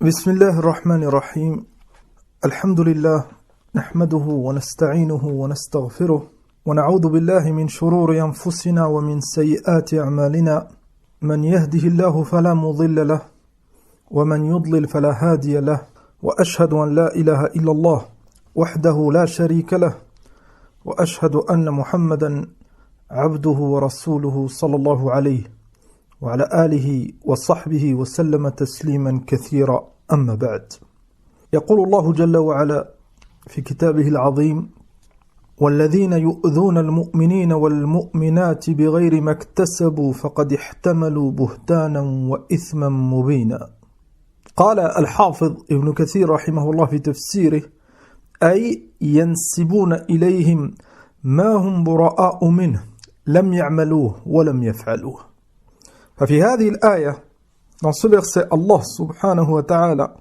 بسم الله الرحمن الرحيم الحمد لله نحمده ونستعينه ونستغفره ونعوذ بالله من شرور أنفسنا ومن سيئات أعمالنا من يهده الله فلا مضل له ومن يضلل فلا هادي له وأشهد أن لا إله إلا الله وحده لا شريك له وأشهد أن محمدا عبده ورسوله صلى الله عليه وعلى آله وصحبه وسلم تسليما كثيرا أما بعد يقول الله جل وعلا في كتابه العظيم والذين يؤذون المؤمنين والمؤمنات بغير ما اكتسبوا فقد احتملوا بهتانا وإثما مبينا. قال الحافظ ابن كثير رحمه الله في تفسيره أي ينسبون إليهم ما هم براء منه لم يعملوه ولم يفعلوه. ففي هذه الآية dans ce verset Allah subhanahu wa ta'ala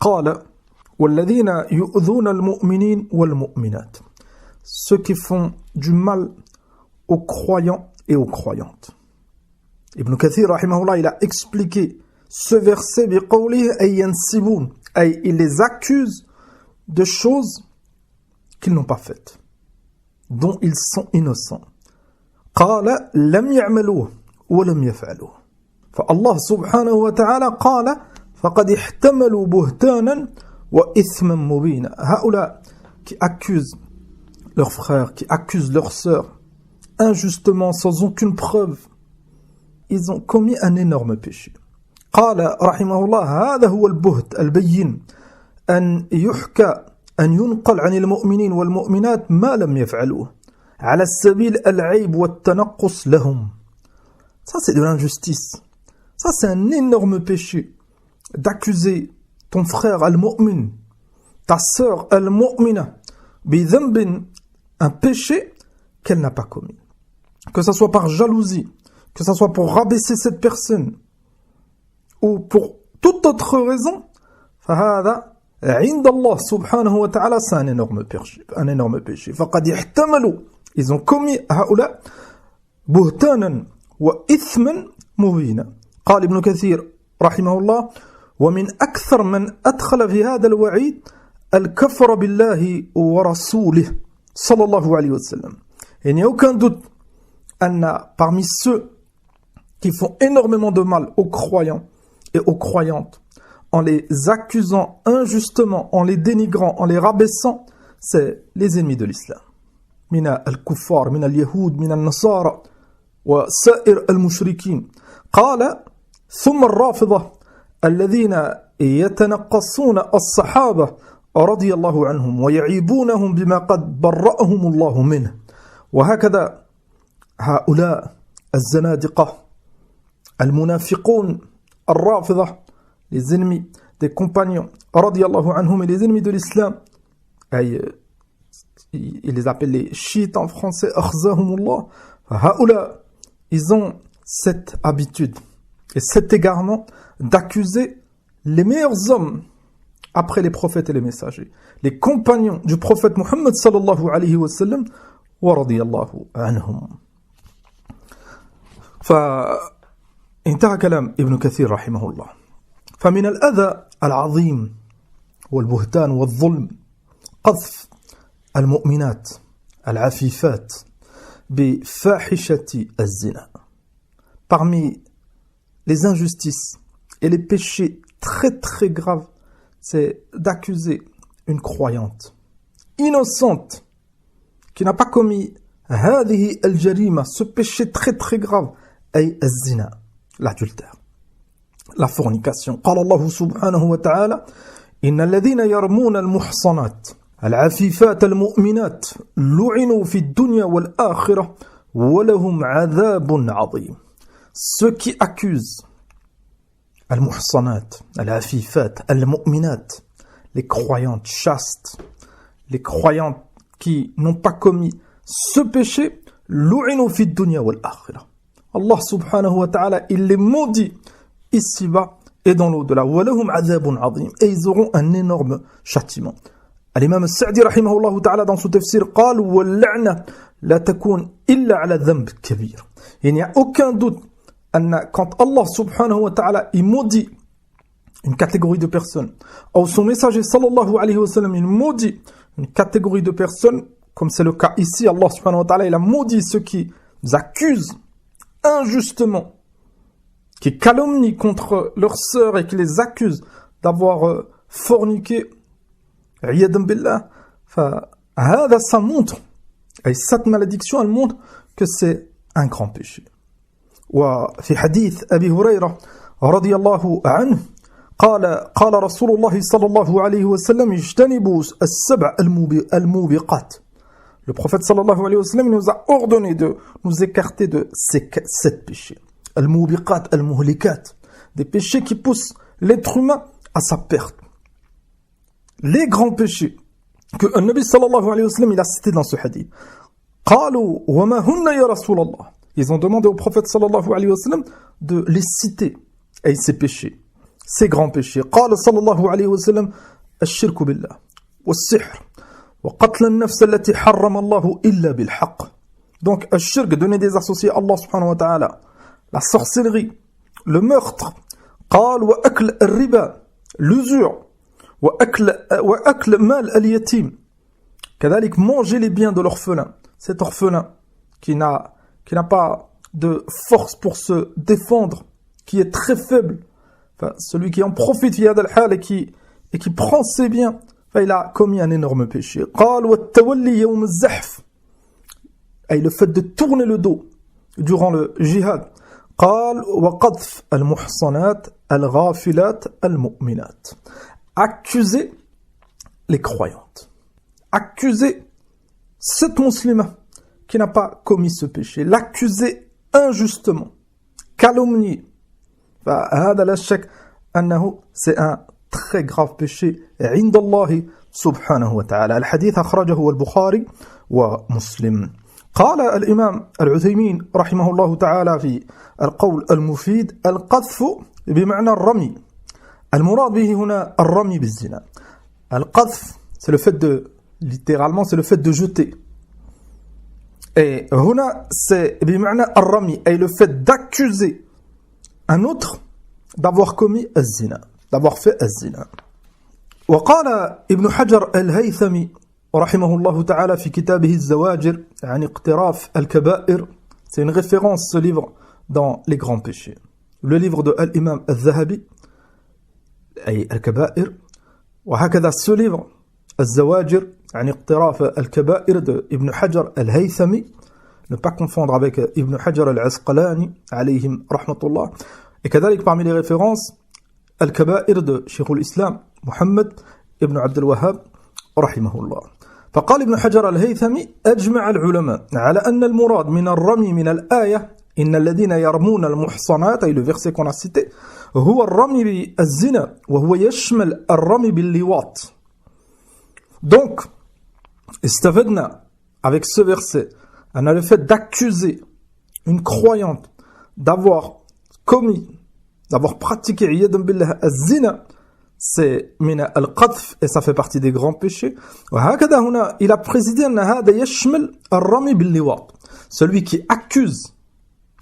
قال والذين يؤذون المؤمنين والمؤمنات ceux qui font du mal aux croyants et aux croyantes. Ibn Kathir rahimahullah il a expliqué ce verset بقوله أي ينسبون أي il les accuse de choses qu'ils n'ont pas faites dont ils sont innocents. قال لم يعملوه ولم يفعلوه. فالله سبحانه وتعالى قال فقد احتملوا بهتانا وإثما مبينا. هؤلاء qui accusent leurs frères, qui accusent leurs sœurs injustement sans aucune preuve, ils ont commis un énorme péché. قال رحمه الله هذا هو البهت البين أن يحكى أن ينقل عن المؤمنين والمؤمنات ما لم يفعلوه على السبيل العيب والتنقص لهم. Ça c'est de l'injustice. Ça c'est un énorme péché d'accuser ton frère al-mu'min, ta sœur al-mu'mina, bidhanbin, un péché qu'elle n'a pas commis. Que ça soit par jalousie, que ça soit pour rabaisser cette personne, ou pour toute autre raison, فهذا عند الله سبحانه وتعالى c'est un énorme péché. فقد احتملوا, ils ont commis هؤلاء بهتانا وإثما مبينا. قال ابن كثير رحمه الله ومن أكثر من أدخل في هذا الوعيد الكفر بالله ورسوله صلى الله عليه وسلم. Il n'y a aucun doute أن parmi ceux qui font énormément de mal aux croyants et aux croyantes en les accusant injustement, en les dénigrant, en les rabaissant, c'est les ennemis de l'islam. من الكفار من اليهود من النصارى وسائر المشركين. قال ثم الرافضة الذين يتنقصون الصحابة رضي الله عنهم ويعيبونهم بما قد برأهم الله منه. وهكذا هؤلاء الزنادقة المنافقون الرافضة les ennemis des compagnons رضي الله عنهم et les ennemis de l'islam, il les appelle les chiites en français أخزاهم الله. Ils ont cette habitude et cet égarement d'accuser les meilleurs hommes après les prophètes et les messagers, les compagnons du prophète Muhammad sallallahu alayhi wa sallam wa radiyallahu anhum. فانتهى كلام ابن كثير رحمه الله. فمن الأذى العظيم والبهتان والظلم قذف المؤمنات العفيفات بفاحشة الزنا. Parmi les injustices et les péchés très très graves, c'est d'accuser une croyante innocente qui n'a pas commis هذه الجريمة, ce péché très très grave, أي الزنا, l'adultère, la fornication. قال الله سبحانه وتعالى إن الذين يرمون المحصنات العفيفات المؤمنات لعنوا في الدنيا والآخرة ولهم عذاب عظيم. Ceux qui accusent al-muhsanat, al-afifat, al-mu'minat, les croyantes chastes, les croyantes qui n'ont pas commis ce péché, lu'inu fi dunya wal akhirah. Allah subhanahu wa ta'ala, il les maudit ici-bas et dans l'au-delà. Walahum adhabun azim. Et ils auront un énorme châtiment. L'imam al-Sa'di rahimahullah ta'ala dans son tafsir قال واللعنة لا تكون إلا على ذنب كبير. Il n'y a aucun doute quand Allah subhanahu wa ta'ala il maudit une catégorie de personnes, ou son messager sallallahu alayhi wa sallam, il maudit une catégorie de personnes, comme c'est le cas ici, Allah subhanahu wa ta'ala, il a maudit ceux qui accusent injustement, qui calomnient contre leurs sœurs et qui les accusent d'avoir forniqué, iyadan billah, ça montre, et cette malédiction, elle montre que c'est un grand péché. وفي حديث أبي هريرة رضي الله عنه قال رسول الله صلى الله عليه وسلم اجتنبوا السبع الموبقات. Le prophète sallallahu alayhi wa sallam nous a ordonné de nous écarter de ces 7 péchés. Al-mubiqat, al-muhlikat, des péchés qui poussent l'être humain à sa perte. Les grands péchés que le Nabi sallallahu alayhi wa sallam il a cités dans ce hadith. قالوا وما هن يا رسول الله. Ils ont demandé au prophète sallallahu alayhi wa sallam de les citer, et ces péchés, ces grands péchés. قال صلى الله عليه وسلم الشرك بالله والسحر وقتل النفس التي حرم الله إلا بالحق. Donc, الشرك, donner des associés à Allah subhanahu wa ta'ala, la sorcellerie, le meurtre, قال وأكل الربا, l'usure, وأكل مال اليتيم, كذلك manger les biens de l'orphelin, cet orphelin qui n'a pas de force pour se défendre, qui est très faible, enfin, celui qui en profite via al-hal et qui prend ses biens, enfin, il a commis un énorme péché. قال والتولي يوم الزحف, et le fait de tourner le dos durant le jihad. قال وقذف المحصنات الغافلات المؤمنات, accuser les croyantes, accuser cette musulmane qui n'a pas commis ce péché, l'accuser injustement, calomnier. فهذا لا شك أنه c'est un très grave péché عند الله سبحانه وتعالى. الحديث أخرجه البخاري ومسلم. قال الإمام العثيمين رحمه الله تعالى في القول المفيد القذف بمعنى الرمي. المراد به هنا الرمي بالزنا. القذف c'est le fait de, littéralement c'est le fait de jeter. Et هنا c'est بمعنى الرمي, et le fait d'accuser un autre d'avoir commis الزنا, d'avoir fait الزنا. وقال ابن حجر الهيثمي رحمه الله تعالى في كتابه الزواجر عن اقتراف الكبائر. C'est une référence, ce livre, dans les grands péchés. Le livre de l'imam al-Zahabi, أي الكبائر. وهكذا ce livre الزواجر عن اقتراف الكبائر de Ibn Hajar al-Haythami, ne pas confondre avec Ibn Hajar al-Asqalani عليهم رحمة الله. Et كذلك parmi les références الكبائر de Cheikh al-Islam محمد ابن عبد الوهاب رحمه الله. فقال ابن حجر الهيثمي أجمع العلماء على أن المراد من الرمي من الآية إن الذين يرمون المحصنات, et le verset qu'on a cité, هو الرمي بالزنا وهو يشمل الرمي باللواط. Donc, استفدنا avec ce verset, on a le fait d'accuser une croyante d'avoir commis, d'avoir pratiqué iyadan billah az-zina, c'est min al-qadf, et ça fait partie des grands péchés. وهكذا هنا il a précisé أن هذا يشمل الرمي باللواط, celui qui accuse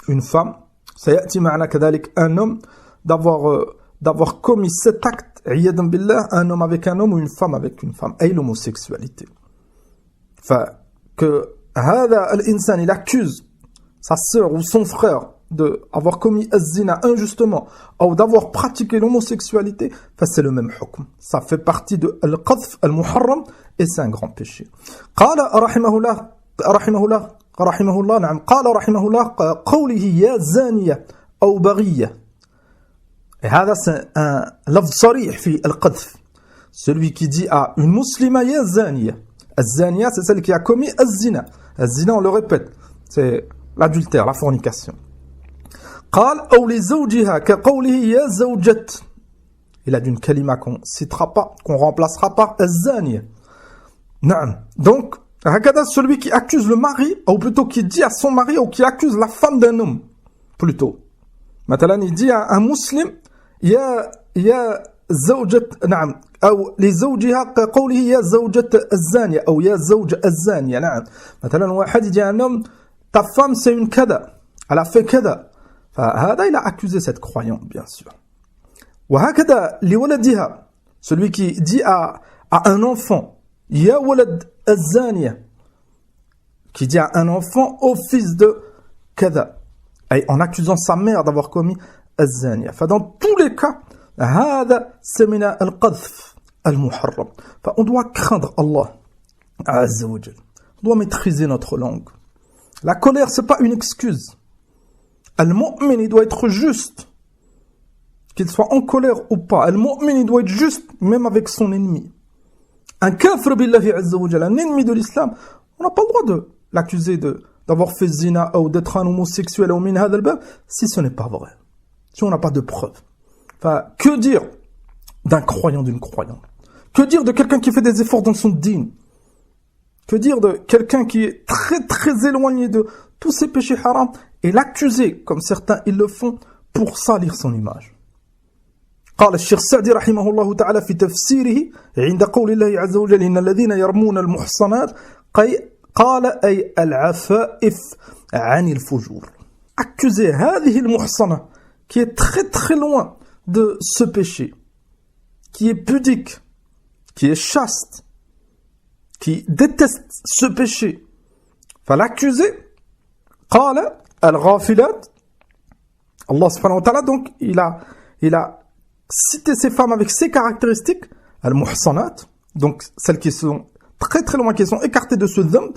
une femme, سيأتي معنا كذلك un homme d'avoir commis cet acte iyadan billah, un homme avec un homme ou une femme avec une femme, et l'homosexualité. Que هذا الإنسان il accuse sa sœur ou son frère d'avoir commis az-zina injustement ou d'avoir pratiqué l'homosexualité, c'est le même hukm. Ça fait partie de al-qadf al-muharram et c'est un grand péché. قال رحمه الله نعم قال رحمه الله قوله يا زانية أو بغية. Et هذا c'est un lafz صريح في القذف. Celui qui dit à une musulmane يا زانية. Az-zaniya, c'est celle qui a commis az-zina. Az-zina, on le répète, c'est l'adultère, la fornication. قال أو لزوجها كقوله يا زوجة. Il a d'une kalima qu'on citera pas, qu'on remplacera par az-zaniya. نعم. Donc, هكذا celui qui accuse le mari, ou plutôt qui dit à son mari, ou qui accuse la femme d'un homme, plutôt. مثلا, il dit à un musulman, يا زوجة نعم أو لزوجها كقوله يا زوجة الزانية أو يا زوج الزانية. نعم. مثلا واحد يجي un homme, ta femme c'est une كذا, elle a fait كذا. فهذا il a accusé cette croyante bien sûr. وهكذا لولدها, celui qui dit à un enfant, Ya walad az-zaniya, qui dit à un enfant, au fils de kada, en accusant sa mère d'avoir commis az-zaniya. Dans tous les cas, هذا c'est القذف المحرم. On doit craindre Allah Azza wa Jal. On doit maîtriser notre langue. La colère, c'est pas une excuse. Al-mu'min, il doit être juste. Qu'il soit en colère ou pas. Al-mu'min, il doit être juste, même avec son ennemi. Un kafir billahi azza wa jalla, un ennemi de l'islam, on n'a pas le droit de l'accuser d'avoir fait zina ou d'être un homosexuel ou min hadha al-bab, si ce n'est pas vrai. Si on n'a pas de preuves. Que dire d'un croyant, d'une croyante? Que dire de quelqu'un qui fait des efforts dans son dîn? Que dire de quelqu'un qui est très très éloigné de tous ces péchés haram et l'accuser, comme certains ils le font, pour salir son image? قال الشيخ سعدي رحمه الله تعالى في تفسيره عند قول الله عز وجل إن الذين يرمون المحصنات قال أي العفائف عن الفجور. Accuser هذه المحصنة qui est très très loin de ce péché, qui est pudique, qui est chaste, qui déteste ce péché. L'accuser, قال الغافلات. Allah subhanahu wa ta'ala, donc il a cité ces femmes avec ces caractéristiques, al-muhsanat, donc celles qui sont très très loin, qui sont écartées de ce dhamb,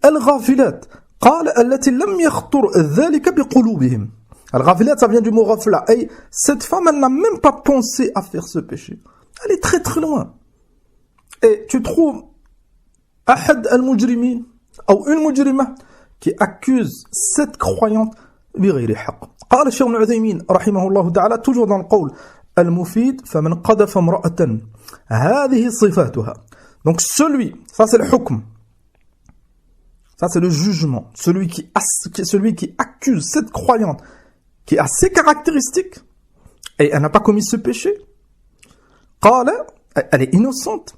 al-ghafilat, قال التي لم يخطر ذلك بقلوبهم. Al-ghafilat, ça vient du mot ghafla, et cette femme, elle n'a même pas pensé à faire ce péché. Elle est très très loin. Et tu trouves ahad al-mujrimin, ou une mujrima, qui accuse cette croyante بغير حق. قال الشيخ ابن عثيمين رحمه الله تعالى, toujours dans le قول المفيد, فمن قذف امرأة هذه صفاتها. Donc celui, ça c'est le hukm, ça c'est le jugement, celui qui accuse cette croyante qui a ces caractéristiques et elle n'a pas commis ce péché, قال, elle est innocente,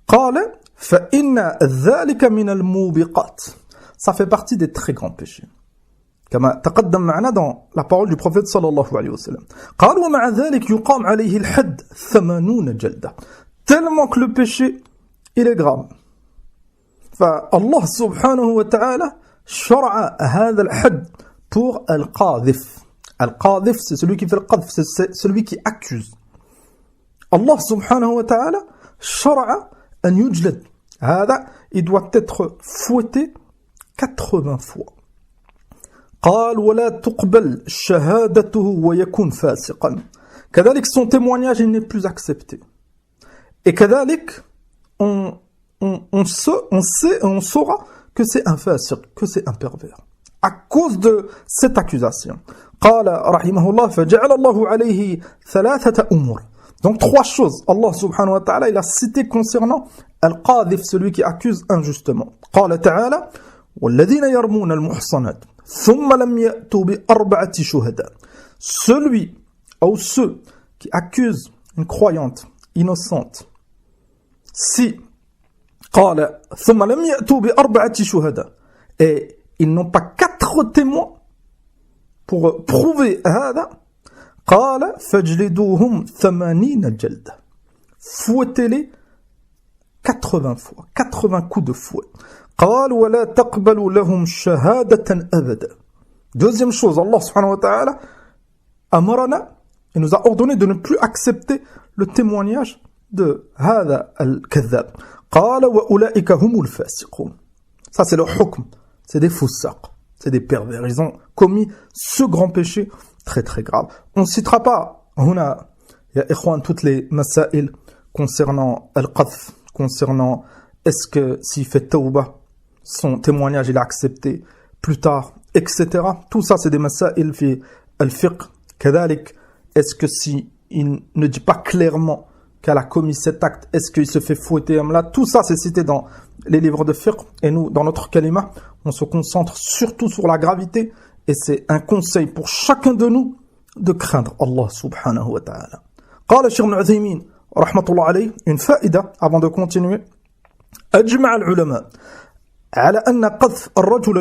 قال فإن ذلك من الموبقات. Ça fait partie des très grands péchés. كما تقدم معنا dans la parole du prophète صلى الله عليه وسلم. قال ومع ذلك يقام عليه الحد 80 جلدة. Tellement que le péché, il est grave. فالله سبحانه وتعالى شرع هذا الحد pour القاذف. القاذف, c'est celui qui fait le qadf, c'est celui qui accuse. Allah subhanahu wa ta'ala شرع أن يجلد. هذا, il doit être fouetté 80 fois. قال ولا تقبل شهادته ويكون فاسقا. كذلك son témoignage, il n'est plus accepté. Et كذلك on saura que c'est un fasiq, que c'est un pervers, à cause de cette accusation. قال رحمه الله فجعل الله عليه 3 أمور. Donc 3 choses, Allah subhanahu wa ta'ala, il a cité concernant al-qadhif, celui qui accuse injustement. قال تعالى والذين يرمون المحصنات ثم لم يأتوا بأربعة شهداء. Celui ou ceux qui accusent une croyante innocente, si قال ثم لم يأتوا بأربعة شهداء, et ils n'ont pas 4 témoins pour prouver هذا, قال فاجلدوهم 80 جلدة. Fouettez-les 80 fois, 80 coups de fouet. قال ولا تقبلوا لهم شهادة أبدا. Deuxième chose, Allah subhanahu wa ta'ala أمرنا, il nous a ordonné de ne plus accepter le témoignage de هذا الكذاب. قال وأولئك هم الفاسقون. Ça c'est le hukm, c'est des foussaq, c'est des pervers, ils ont commis ce grand péché très très grave. On ne citera pas هنا يا إخوان toutes les masail concernant al-qadf, concernant est-ce que s'il fait tawbah, son témoignage il est accepté plus tard, etc. Tout ça c'est des masail fi al-fiqh. كذلك, est-ce que si il ne dit pas clairement qu'elle a commis cet acte, est-ce qu'il se fait fouetter là? Tout ça c'est cité dans les livres de fiqh, et nous dans notre kalima on se concentre surtout sur la gravité, et c'est un conseil pour chacun de nous de craindre Allah subhanahu wa ta'ala. قال الشيخ ابن عثيمين رحمة الله عليه, une faïda avant de continuer, أجمع العلماء على أن قذف الرجل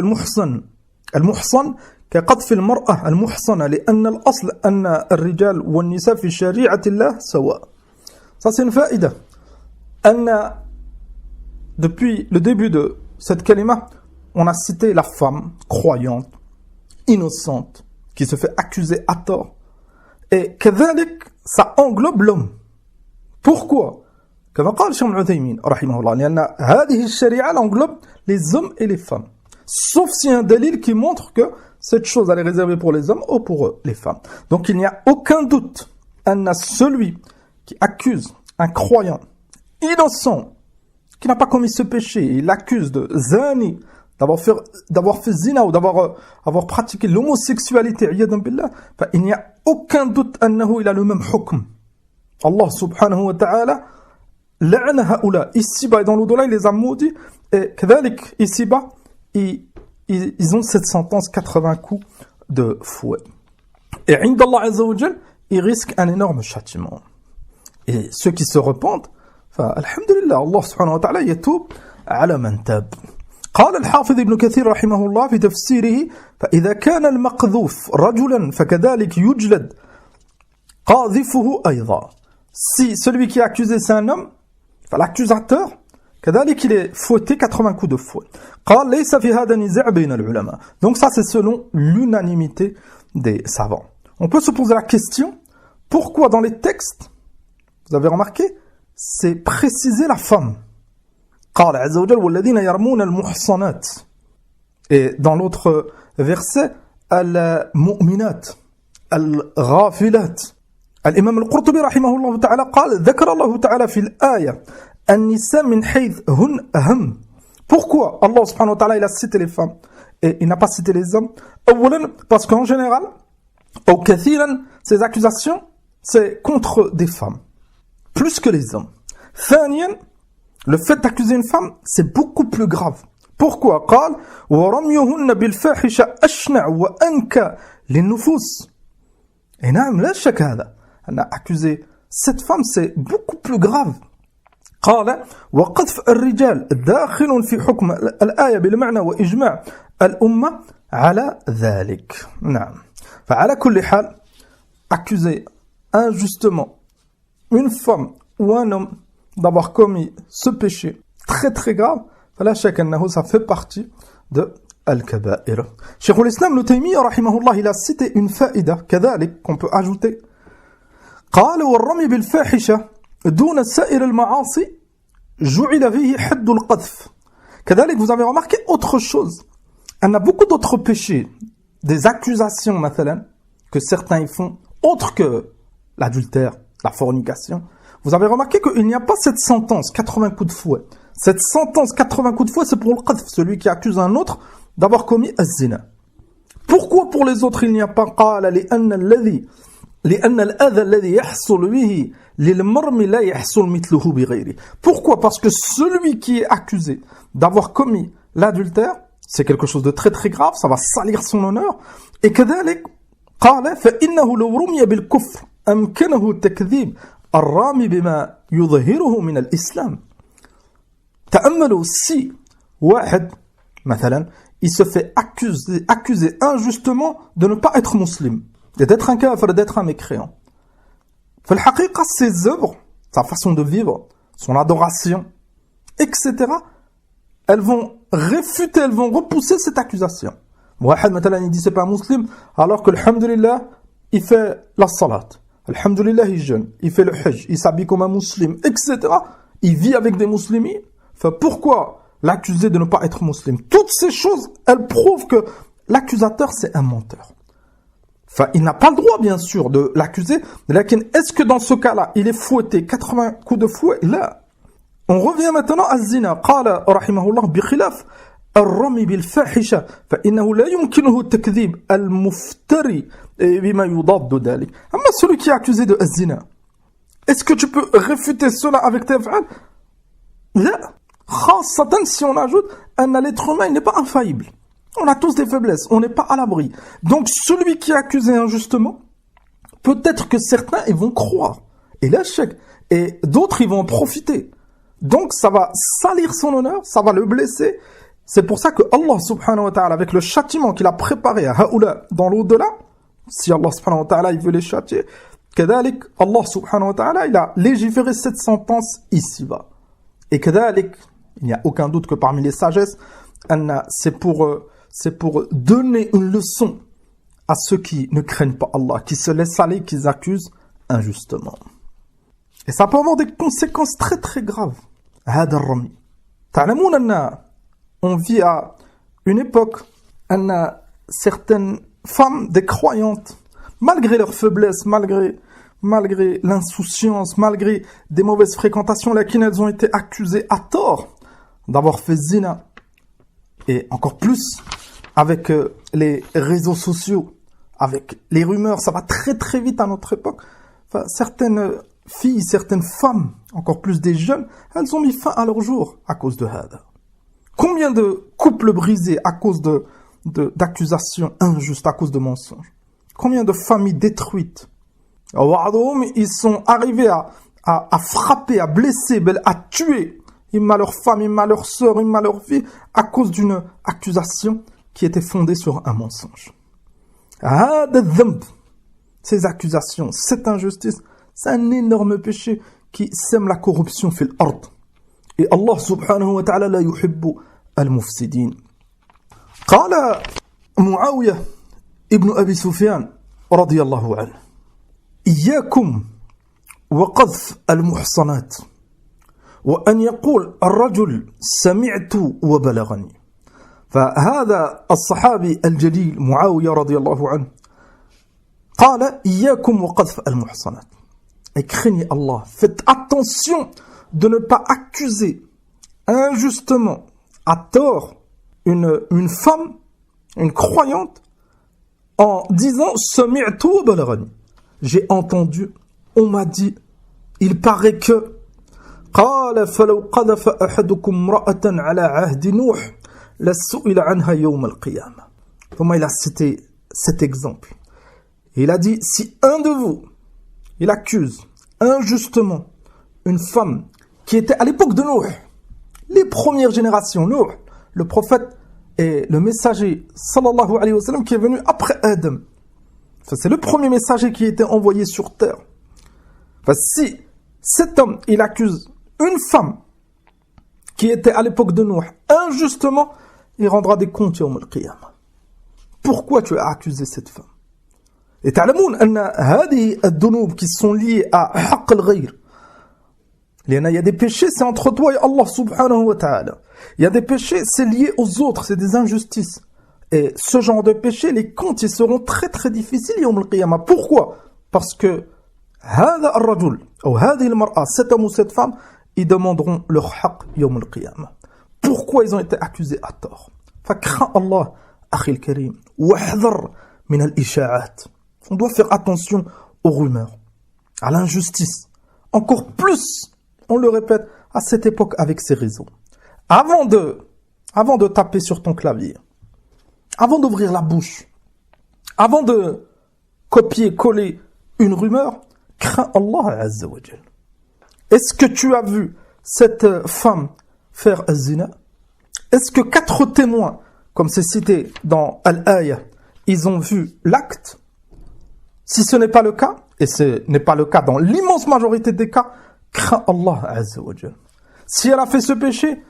المحصن كقذف المرأة المحصنة لأن الأصل أن الرجال والنساء في شريعة الله سواء. Ça c'est une faïda. Depuis le début de cette kalima, on a cité la femme croyante, innocente, qui se fait accuser à tort. Et كذلك, ça englobe l'homme. Pourquoi? كما قال الشيخ ابن عثيمين رحمه الله لأن هذه الشريعة englobe les hommes et les femmes. Sauf s'il y a un dalil qui montre que cette chose elle est réservée pour les hommes ou pour les femmes. Donc il n'y a aucun doute أن celui qui accuse un croyant innocent qui n'a pas commis ce péché, il l'accuse de zani, d'avoir fait zina ou avoir pratiqué l'homosexualité, il n'y a aucun doute أنه il a le même hukm. Allah subhanahu wa ta'ala la'ana haoula. Ici-bas et dans l'au-delà, il les a maudits. Et كذلك, ici-bas, ils ont cette sentence 80 coups de fouet. Et عند Allah azza wa jal, ils risquent un énorme châtiment. Et ceux qui se repentent, alhamdulillah, Allah subhanahu wa ta'ala yatoub ala man tab. قال الحافظ ابن كثير رحمه الله في تفسيره فإذا كان المقذوف رجلا فكذلك يجلد قاذفه أيضا. Si celui qui est accusé c'est un homme, l'accusateur, كذلك il est fouetté 80 coups de fouet. قال ليس في هذا نزاع بين العلماء. Donc ça c'est selon l'unanimité des savants. On peut se poser la question, pourquoi dans les textes, vous avez remarqué, c'est préciser la femme. قال عز وجل والذين يرمون المحصنات. Et dans l'autre verset, المؤمنات الغافلات. الإمام القرطبي رحمه الله تعالى قال ذكر الله تعالى في الآية النساء من حيث هن أهم. Pourquoi Allah subhanahu wa ta'ala il a cité les femmes et il n'a pas cité les hommes? أولا parce qu'en général au كثيرا ces accusations c'est contre des femmes plus que les hommes. ثانيا le fait d'accuser une femme c'est beaucoup plus grave. Pourquoi قال ورميهن بالفاحشة أشنع وأنكى للنفوس. Et نعم لا شك هذا أن accuser cette femme c'est beaucoup plus grave. قال وقذف الرجال داخل في حكم الآية بالمعنى وإجماع الأمة على ذلك. نعم. فعلى كل حال accuser injustement une femme ou un homme d'avoir commis ce péché très très grave, فلا شك أنه ça fait partie de الكبائر. Cheikh al-Islam Ibn Taymiyyah rahimahullah il a cité une faïda كذلك qu'on peut ajouter. قال والرمي بالفاحشة دون سائر المعاصي جعل فيه حد القذف. كذلك vous avez remarqué autre chose. On a beaucoup d'autres péchés, des accusations مثلا que certains y font autre que l'adultère, la fornication. Vous avez remarqué qu'il n'y a pas cette sentence 80 coups de fouet. Cette sentence 80 coups de fouet c'est pour le qadf, celui qui accuse un autre d'avoir commis az-zina. Pourquoi pour les autres il n'y a pas قال لأن الأذى الذي يحصل به للمرمي لا يحصل مثله بغيره. Pourquoi? Parce que celui qui est accusé d'avoir commis l'adultère, c'est quelque chose de très très grave, ça va salir son honneur. Et كذلك قال فإنه لو رمي بالكفر أمكنه التكذيب الرامي بما يظهره من الإسلام. تأملوا si واحد مثلا il se fait accuser injustement de ne pas être musulman, d'être un kafir, d'être un mécréant. في الحقيقة ses œuvres, sa façon de vivre, son adoration, etc. elles vont réfuter, elles vont repousser cette accusation. واحد مثلا il dit c'est pas un musulman alors que alhamdulillah il fait la salat, alhamdulillah il jeûne, il fait le hajj, il s'habille comme un musulman, etc. il vit avec des musulmans. Enfin, pourquoi l'accuser de ne pas être musulman? Toutes ces choses, elles prouvent que l'accusateur c'est un menteur. Enfin, il n'a pas le droit, bien sûr, de l'accuser. Mais est-ce que dans ce cas-là, il est fouetté 80 coups de fouet? Là. On revient maintenant à Zina. قال رحمه الله بخلاف الرمي بالفاحشة فإنه لا يمكنه التكذيب المفتري بما يضاد ذلك. أما celui qui est accusé de Zina, est-ce que tu peux réfuter cela avec tes af'al? Là. خاصة si on ajoute أن l'être humain n'est pas infaillible. On a tous des faiblesses, on n'est pas à l'abri. Donc celui qui est accusé injustement, peut-être que certains ils vont croire. Et là, et d'autres ils vont en profiter. Donc ça va salir son honneur, ça va le blesser. C'est pour ça que Allah subhanahu wa ta'ala, avec le châtiment qu'il a préparé à Haoula dans l'au-delà, si Allah subhanahu wa ta'ala il veut les châtier, kadalik, Allah subhanahu wa ta'ala il a légiféré cette sentence ici-bas. Et kadalik, il n'y a aucun doute que parmi les sagesses, c'est pour donner une leçon à ceux qui ne craignent pas Allah, qui se laissent aller, qui accusent injustement. Et ça peut avoir des conséquences très très graves. هذا الرمي. تعلمون أن on vit à une époque où certaines femmes, des croyantes, malgré leur faiblesse, malgré l'insouciance, malgré des mauvaises fréquentations, lesquelles elles ont été accusées à tort d'avoir fait zina. Et encore plus avec les réseaux sociaux, avec les rumeurs, ça va très très vite à notre époque. Enfin, certaines filles, certaines femmes, encore plus des jeunes, elles ont mis fin à leur jour à cause de hada. Combien de couples brisés à cause d'accusations injustes, à cause de mensonges? Combien de familles détruites? Ils sont arrivés à frapper, à blesser, à tuer imma leur femme, imma leur sœur, imma leur fille, à cause d'une accusation qui était fondée sur un mensonge. Ces accusations, cette injustice, c'est un énorme péché qui sème la corruption fil ard. Et Allah subhanahu wa ta'ala la yuhibbu al-mufsidin. قال معاوية ابن أبي سفيان رضي الله عنه إياكم وقذف المحصنات وأن يقول الرجل سمعت وبلغني. فهذا الصحابي الجليل معاوية رضي الله عنه قال إياكم وقذف المحصنات. Et craignez Allah, faites attention de ne pas accuser injustement, à tort, une femme, une croyante, en disant « Sami'tu wa balaghani » j'ai entendu, on m'a dit, il paraît que قال فلو قذف أحدكم امرأة على عهد نوح لسئل عنها يوم القيامة. Comment il a cité cet exemple? Il a dit, si un de vous, il accuse injustement une femme qui était à l'époque de Nuh, les premières générations, Nuh, le prophète et le messager sallallahu alayhi wa sallam qui est venu après Adam. Ça, c'est le premier messager qui a été envoyé sur terre. Enfin, si cet homme, il accuse une femme qui était à l'époque de Nuh injustement, il rendra des comptes yawm al-qiyamah. Pourquoi tu as accusé cette femme? Et تعلمون أن هذه الذنوب qui sont liées à حق الغير. Il y a des péchés, c'est entre toi et Allah subhanahu wa ta'ala. Il y a des péchés, c'est lié aux autres, c'est des injustices. Et ce genre de péchés, les comptes, ils seront très très difficiles yawm al-qiyamah. Pourquoi? Parce que هذا الرجل ou هذه المرأة, cet homme ou cette femme, ils demanderont leur haqq yawm al-qiyamah. Pourquoi ils ont été accusés à tort? فكرا الله أخي الكريم واحذر من الإشاعات. On doit faire attention aux rumeurs, à l'injustice. Encore plus, on le répète, à cette époque avec ces réseaux. Avant de taper sur ton clavier, avant d'ouvrir la bouche, avant de copier-coller une rumeur, crains Allah Azza wa Jal. Est-ce que tu as vu cette femme faire zina? Est-ce que 4 témoins, comme c'est cité dans Al-Aya, ils ont vu l'acte? Si ce n'est pas le cas, et ce n'est pas le cas dans l'immense majorité des cas, crains Allah Azza wa Jal. Si elle a fait ce péché,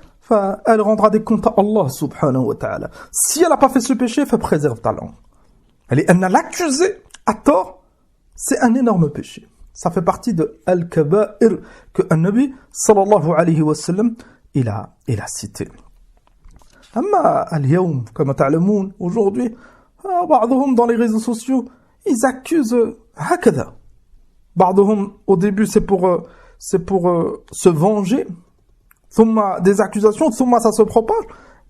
elle rendra des comptes à Allah subhanahu wa ta'ala. Si elle n'a pas fait ce péché, préserve ta langue. Elle n'a l'accusé à tort, c'est un énorme péché. Ça fait partie de Al-Kaba'ir que un Nabi sallallahu alayhi wa sallam il a cité. Amma al-yawm, comme ta'lamoun, aujourd'hui, بعضهم dans les réseaux sociaux, ils accusent hakada. بعضهم au début c'est pour se venger. Thumma des accusations, thumma ça se propage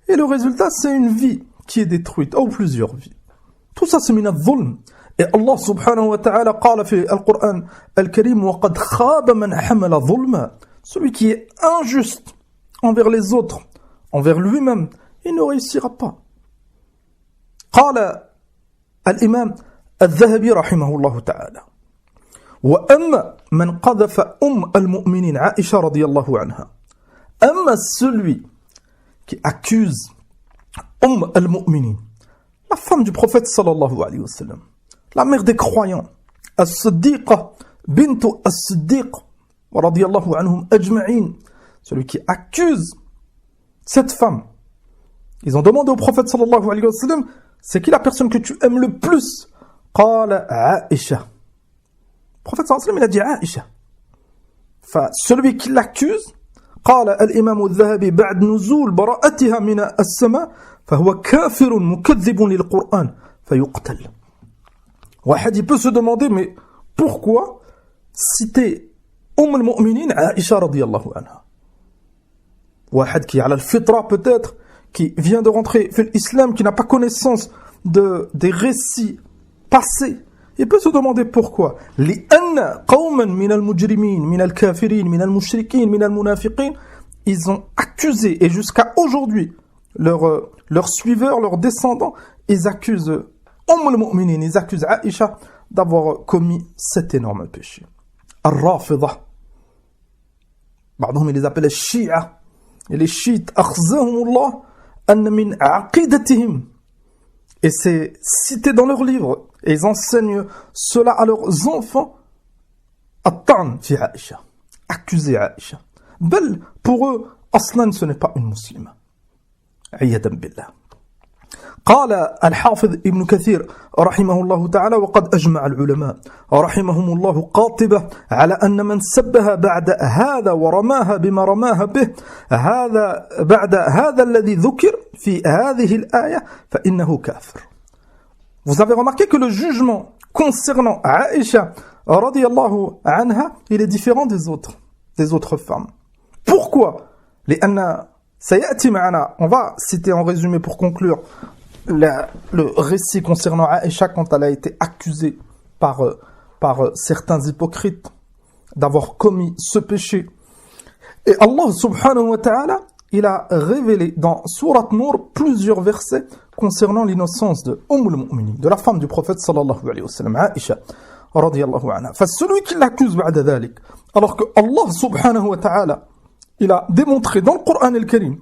et le résultat c'est une vie qui est détruite ou plusieurs vies. Tout ça c'est min al-zulm. Et Allah subhanahu wa ta'ala قال في القرآن الكريم وقد خاب من حمل ظلما. Celui qui est injuste envers les autres, envers lui-même, il ne réussira pas. قال الإمام الذهبي رحمه الله تعالى وأما من قذف المؤمنين عائشة رضي الله عنها. أما celui qui accuse al-Mu'minin, la femme du prophète sallallahu alayhi wa sallam, la mère des croyants, As-Siddiqa bintu As-Siddiq radiyallahu anhum ajma'in, celui qui accuse cette femme. Ils ont demandé au prophète sallallahu alayhi wa sallam, c'est qui la personne que tu aimes le plus? Qala Aisha. Le prophète sallallahu alayhi wa sallam, il a dit Aisha. Celui qui l'accuse, قال الإمام الذهبي بعد نزول براءتها من السماء فهو كافر مكذب للقرآن فيقتل. واحد il peut se demander, mais pourquoi citer al-Mu'minin Aisha radiyallahu anha? واحد qui a la fitra peut-être, qui vient de rentrer dans l'islam, qui n'a pas connaissance des récits passés, il peut se demander pourquoi. لأن قوما من المجرمين من الكافرين من المشركين من المنافقين, ils ont accusé, et jusqu'à aujourd'hui leurs suiveurs, leurs descendants, ils accusent al-Mu'minin, ils accusent Aisha d'avoir commis cet énorme péché. Al-Rafida, بعضهم ils les appellent Shia, et les chiites أخزاهم الله أن من عقيدتهم, et c'est cité dans leurs livres, et ils enseignent cela à leurs enfants. At-Tan fi Aisha, accuser Aisha. Bel, pour eux, Aslan, ce n'est pas une musulmane. Ayyadan billah. قال الحافظ ابن كثير رحمه الله تعالى وقد أجمع العلماء رحمهم الله قاطبة على أن من سبها بعد هذا ورماها بما رماها به هذا بعد هذا الذي ذكر في هذه الآية فإنه كافر. Vous avez remarqué que le jugement concernant Aisha radiyallahu anha, il est différent des autres femmes. Pourquoi? لأن سيأتي معنا, on va citer en résumé pour conclure le récit concernant Aisha quand elle a été accusée par certains hypocrites d'avoir commis ce péché. Et Allah subhanahu wa ta'ala, il a révélé dans Surat Nour plusieurs versets concernant l'innocence de al-Mu'minin, de la femme du prophète sallallahu alayhi wa sallam, Aisha radiyallahu anha. Celui qui l'accuse ba'da dhalik, alors que Allah subhanahu wa ta'ala, il a démontré dans le Coran al-Karim,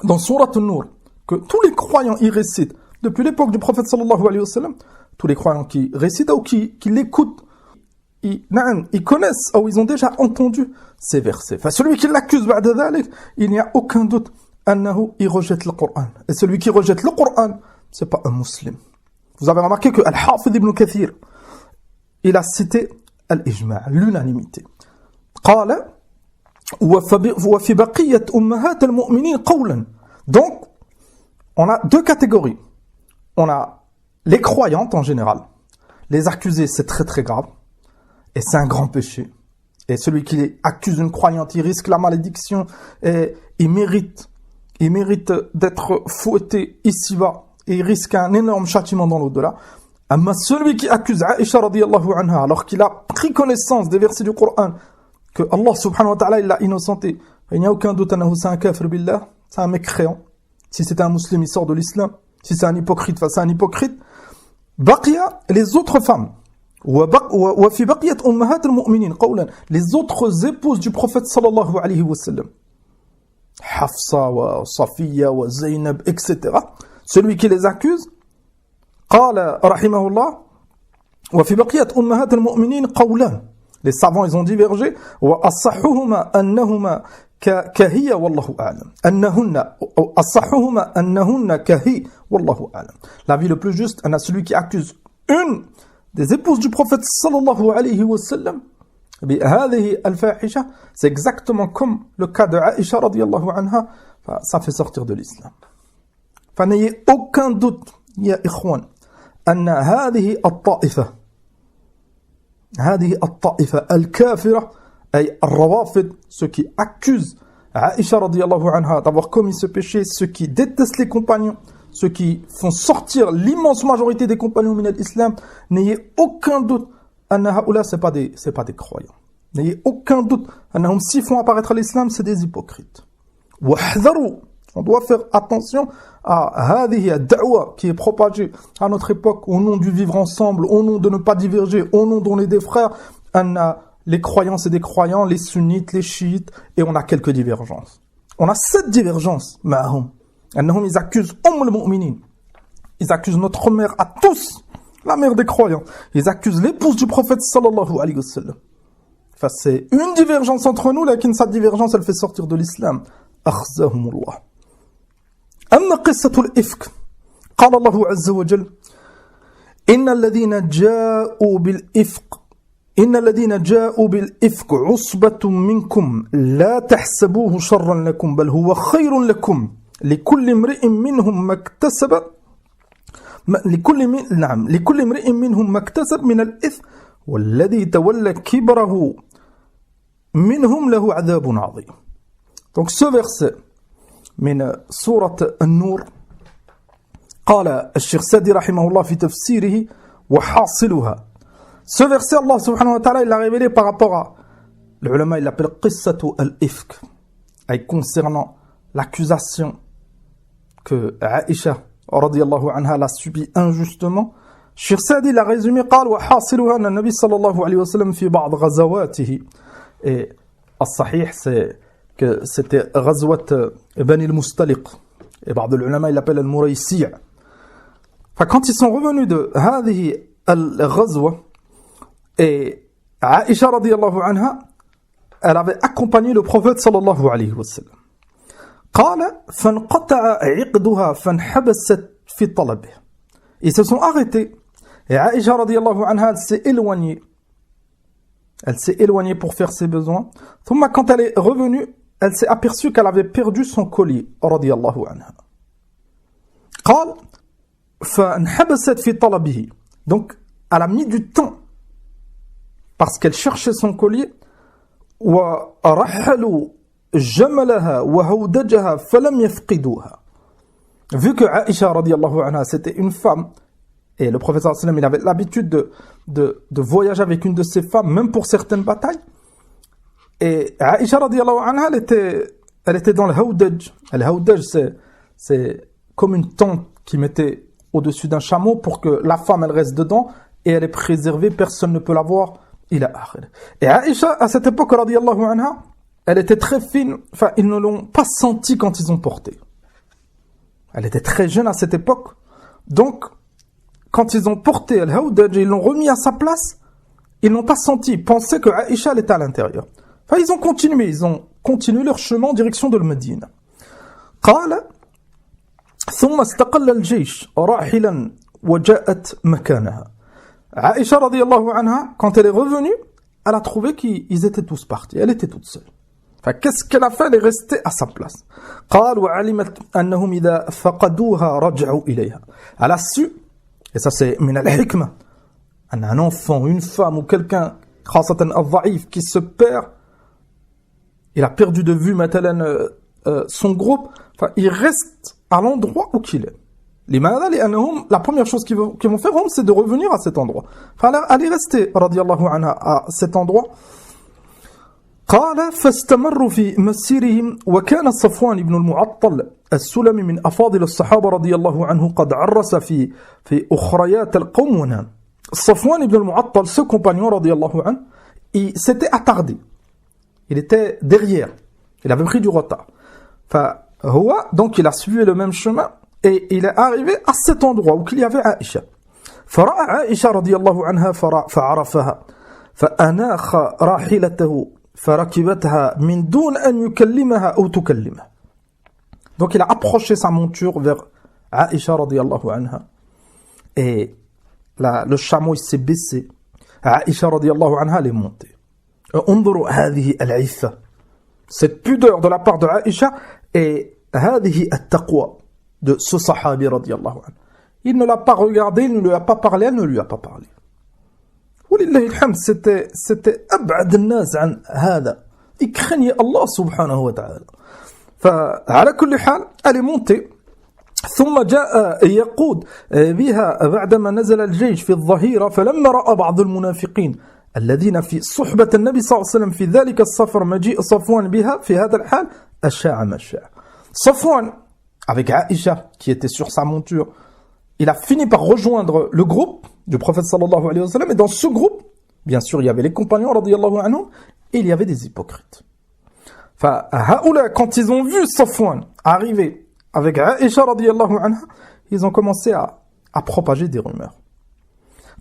dans Surat Nour, que tous les croyants y récitent, depuis l'époque du prophète sallallahu alayhi wa sallam, tous les croyants qui récitent ou qui l'écoutent, ils connaissent ou ils ont déjà entendu ces versets. Celui qui l'accuse ba'da dhalik, il n'y a aucun doute, annahu, il rejette le Coran. Et celui qui rejette le Coran, c'est pas un musulman. Vous avez remarqué que Al-Hafid ibn Kathir, il a cité al-ijma', l'unanimité. قال وفي بقية أمهات المؤمنين قولا. Donc, on a deux catégories. On a les croyantes en général. Les accusés, c'est très très grave. Et c'est un grand péché. Et celui qui accuse une croyante, il risque la malédiction. Et il mérite d'être fouetté ici-bas. Et il risque un énorme châtiment dans l'au-delà. Mais celui qui accuse Aisha radiyallahu anha, alors qu'il a pris connaissance des versets du Coran, que Allah subhanahu wa ta'ala, il l'a innocenté. Il n'y a aucun doute, c'est un kafir billah, c'est un mécréant. Si c'est un musulman, il sort de l'islam. Si c'est un hypocrite, c'est un hypocrite. Baqiya, les autres femmes. وفي بقية أمهات المؤمنين قولا, les autres épouses du prophète sallallahu alayhi wa sallam. Hafsa, wa Safiya, wa Zaynab, etc. Celui qui les accuse, قال رحمه الله وفي بقية أمهات المؤمنين قولا. Les savants, ils ont divergé. وأصحهما أنهما كهي والله أعلم. أصحهما أنهن كهي والله أعلم. L'avis le plus juste, on a celui qui accuse une des épouses du prophète sallallahu alayhi wa sallam بهذه الفاحشة, c'est exactement comme le cas de Aisha radiyallahu anha, ça fait sortir de l'islam. فنayez aucun doute, يا إخوان, أن هذه الطائفة الكافرة أي الروافض, ceux qui accusent Aisha radiyallahu anha d'avoir commis ce péché, ceux qui détestent les compagnons, ceux qui font sortir l'immense majorité des compagnons min al-islam, n'ayez aucun doute, anna haoula, c'est pas des croyants. N'ayez aucun doute, annahum, s'ils font apparaître l'islam, c'est des hypocrites. Wahdharu, on doit faire attention à hadhihi ad-da'wa qui est propagée à notre époque au nom du vivre ensemble, au nom de ne pas diverger, au nom d'on est des frères. Les croyants, c'est des croyants, les sunnites, les chiites, et on a quelques divergences. On a 7 divergences, ma'hum. Ils accusent al-Mu'minin. Ils accusent notre mère à tous, la mère des croyants. Ils accusent l'épouse du prophète sallallahu alayhi wa sallam. Enfin, c'est une divergence entre nous, lakin cette divergence, elle fait sortir de l'islam. Akhzahumullah. Amma qissatul ifk. Qala Allahu azza wa jal. Inna alladhina ja'u bil ifk. Inna alladhina ja'u bil ifk usbatun minkum. La tahsabuhu sharran lakum, bal huwa khayrun lakum. لكل امرئ منهم ما اكتسب لكل امرئ منهم ما اكتسب من الإثم والذي تولى كبره منهم له عذاب عظيم. Donc ce verset من سورة النور قال الشيخ سادي رحمه الله في تفسيره وحاصلها. Ce verset Allah subhanahu wa ta'ala il l'a révélé par rapport à l'ulama, il l'appelle qissatu al-ifk, et concernant l'accusation que Aïcha radiyallahu anha l'a subi injustement. Cheikh Sadi l'a résumé قال وحاصلها أن النبي صلى الله عليه وسلم في بعض غزواته. Et الصحيح c'est que c'était غزوة بني المستلق, et بعض العلماء il l'appelle المريسيع. Enfin, quand ils sont revenus de هذه الغزوة, et Aïcha radiyallahu anha, elle avait accompagné le prophète sallallahu alayhi wa sallam. قال فانقطع عقدها فانحبست في طلبه. Ils se sont arrêtés. Et Aïcha radiyallahu anha, elle s'est éloignée. Elle s'est éloignée pour faire ses besoins. ثم quand elle est revenue, elle s'est aperçue qu'elle avait perdu son collier radiyallahu anha. قال فانحبست في طلبه. Donc elle a mis du temps parce qu'elle cherchait son collier. ورحلوا جملها وهودجها فلم يفقدوها. Vu que Aïcha radiyallahu anha c'était une femme, et le prophète sallallahu alayhi wa sallam il avait l'habitude de voyager avec une de ses femmes même pour certaines batailles, et Aïcha radiyallahu anha elle était dans le hawdaj. Le hawdaj c'est comme une tente qui mettait au-dessus d'un chameau pour que la femme elle reste dedans et elle est préservée, personne ne peut la voir. Et Aïcha à cette époque radiyallahu anha, elle était très fine, enfin ils ne l'ont pas senti quand ils ont porté. Elle était très jeune à cette époque, donc quand ils ont porté al-hawdaj, ils l'ont remis à sa place, ils n'ont pas senti, ils pensaient que Aïcha elle était à l'intérieur. Enfin ils ont continué leur chemin en direction de Médine. قال ثم استقل الجيش راحلا وجاءت مكانها. Aïcha radiyallahu anha, quand elle est revenue, elle a trouvé qu'ils étaient tous partis, elle était toute seule. Enfin, qu'est-ce qu'elle a fait? Elle est restée à sa place. قال وعلمت أنهم إذا فقدوها رجعوا إليها. Elle a su, et ça c'est من الحكمة, un enfant, une femme ou quelqu'un, خاصة الضعيف, qui se perd, il a perdu de vue مثلا son groupe, enfin, il reste à l'endroit où il est. لماذا؟ لأنهم, la première chose qu'ils vont faire, c'est de revenir à cet endroit. Enfin, elle est restée radiyallahu anha à cet endroit. قال فاستمروا في مسيرهم وكان صفوان بن المعطل السلمي من أفاضل الصحابة رضي الله عنه قد عرس في أخريات القوم ونام. صفوان ibn al-Mu'attal, ce compagnon radiyallahu anhu, il s'était attardé. Il était derrière. Il avait pris du retard. Donc il a suivi le même chemin et il est arrivé à cet endroit où il y avait Aïcha. فرأى عائشة رضي الله عنها فعرفها فأناخ راحلته فركبتها من دون أن يكلمها أو تكلمه. Donc il a approché sa monture vers Aïcha radiyallahu anha et le chameau il s'est baissé. Aïcha radiyallahu anha elle est montée. انظروا هذه العفة, cette pudeur de la part de Aïcha et هذه التقوى de ce sahabi radiyallahu anhu. Il ne l'a pas regardé, il ne lui a pas parlé, elle ne lui a pas parlé. ولله الحمد, c'était أبعد الناس عن هذا. Il craignait Allah subhanahu wa ta'ala. فعلى كل حال, elle est montée. ثم جاء يقود بها بعدما نزل الجيش في الظهيرة فلما رأى بعض المنافقين الذين في صحبة النبي صلى الله عليه وسلم في ذلك السفر مجيء صفوان بها في هذا الحال أشاع ما شاء. Safwan, avec Aïcha qui était sur sa monture, il a fini par rejoindre le groupe du prophète sallallahu alayhi wa sallam, et dans ce groupe, bien sûr, il y avait les compagnons radiyallahu anhum, et il y avait des hypocrites. Haoula, quand ils ont vu Safwan arriver avec Aïcha radiyallahu anha, ils ont commencé à propager des rumeurs.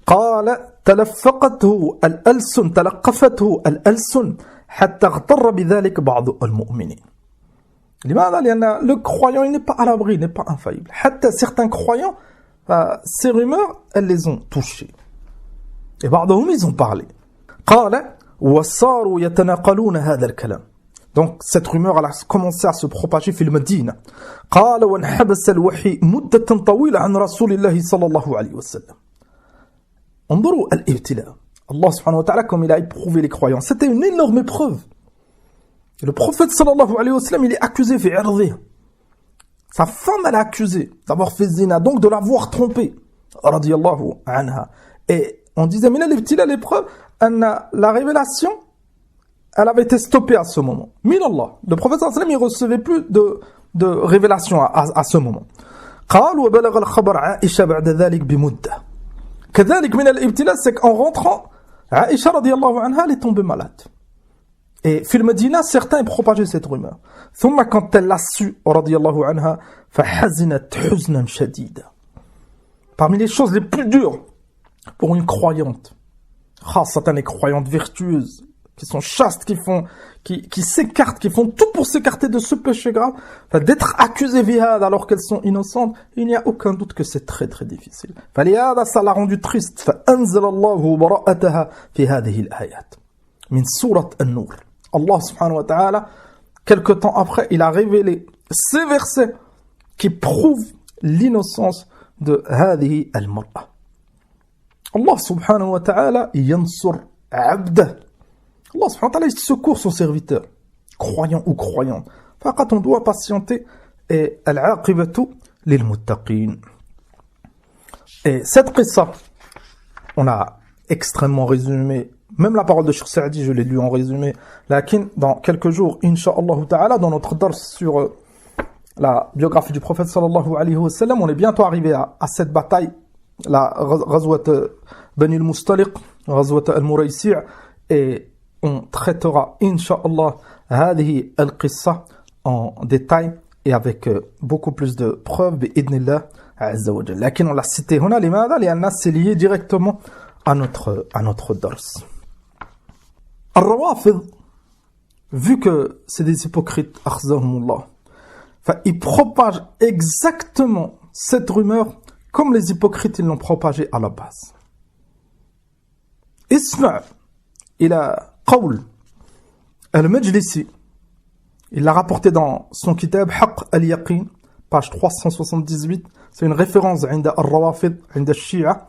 قال تلفقته الألسن تلقفته الألسن حتى اغتر بذلك بعض المؤمنين. لماذا؟ لأن le croyant il n'est pas à l'abri, il n'est pas infaillible. حتى certains croyants, ces rumeurs, elles les ont touchés. Et بعضهم ils ont parlé. قال وصاروا يتناقلون هذا الكلام. Donc cette rumeur elle a commencé à se propager في المدينة. قال وانحبس الوحي مدة طويلة عن رسول الله صلى الله عليه وسلم. انظروا الابتلاء. Allah subhanahu wa ta'ala, comme il a éprouvé les croyants, c'était une énorme épreuve. Et le prophète sallallahu alayhi wa sallam, il est accusé fi irdi. Sa femme, elle a accusé d'avoir fait zina, donc de l'avoir trompé. Radiyallahu anha. Et on disait, mais là, l'épreuve, la révélation, elle avait été stoppée à ce moment. Min Allah. Le prophète sallallahu alayhi wa sallam, il recevait plus de révélation à ce moment. قال وبلغ الخبر عائشة بعد ذلك بمدة. كذلك من الابتلاء, c'est qu'en rentrant, Aïcha radiyallahu anha, elle est tombée malade. Et في المدينة, certains ont propagé cette rumeur. ثم quand elle l'a su, radiyallahu anha, فحزنت حزنا شديدا. Parmi les choses les plus dures pour une croyante, خاصة les croyantes vertueuses, qui sont chastes, qui s'écartent, qui font tout pour s'écarter de ce péché grave, d'être accusées vihad alors qu'elles sont innocentes, il n'y a aucun doute que c'est très très difficile. Ça l'a rendu triste. فأنزل الله براءتها في هذه الآيات من سورة النور. Allah subhanahu wa ta'ala, quelque temps après, il a révélé ces versets qui prouvent l'innocence de هذه المرأة. Allah subhanahu wa ta'ala ينصر عبده. Allah subhanahu wa ta'ala, il secourt son serviteur, croyant ou croyant. Faqat, on doit patienter. Et al-aqibatu lil-muttaqin. Et cette qissa, on a extrêmement résumé, même la parole de Cheikh Saadi, je l'ai lu en résumé. Lakin, dans quelques jours, incha'Allah ta'ala, dans notre dars sur la biographie du prophète sallallahu alayhi wa sallam, on est bientôt arrivé à cette bataille, la Ghazwat Bani al-Mustaliq, Ghazwat al-Muraysi', et on traitera, incha'Allah, هذه القصة en détail et avec beaucoup plus de preuves, بإذن عز وجل. لكن on l'a cité هنا لماذا؟ لأن c'est lié directement à notre dars. الروافض, vu que c'est des hypocrites, أخزاهم الله, ils propagent exactement cette rumeur comme les hypocrites ils l'ont propagée à la base. اسمع إلى قول المجلسي, il l'a rapporté dans son kitab حق اليقين, page 378, c'est une référence عند الروافض عند الشيعة.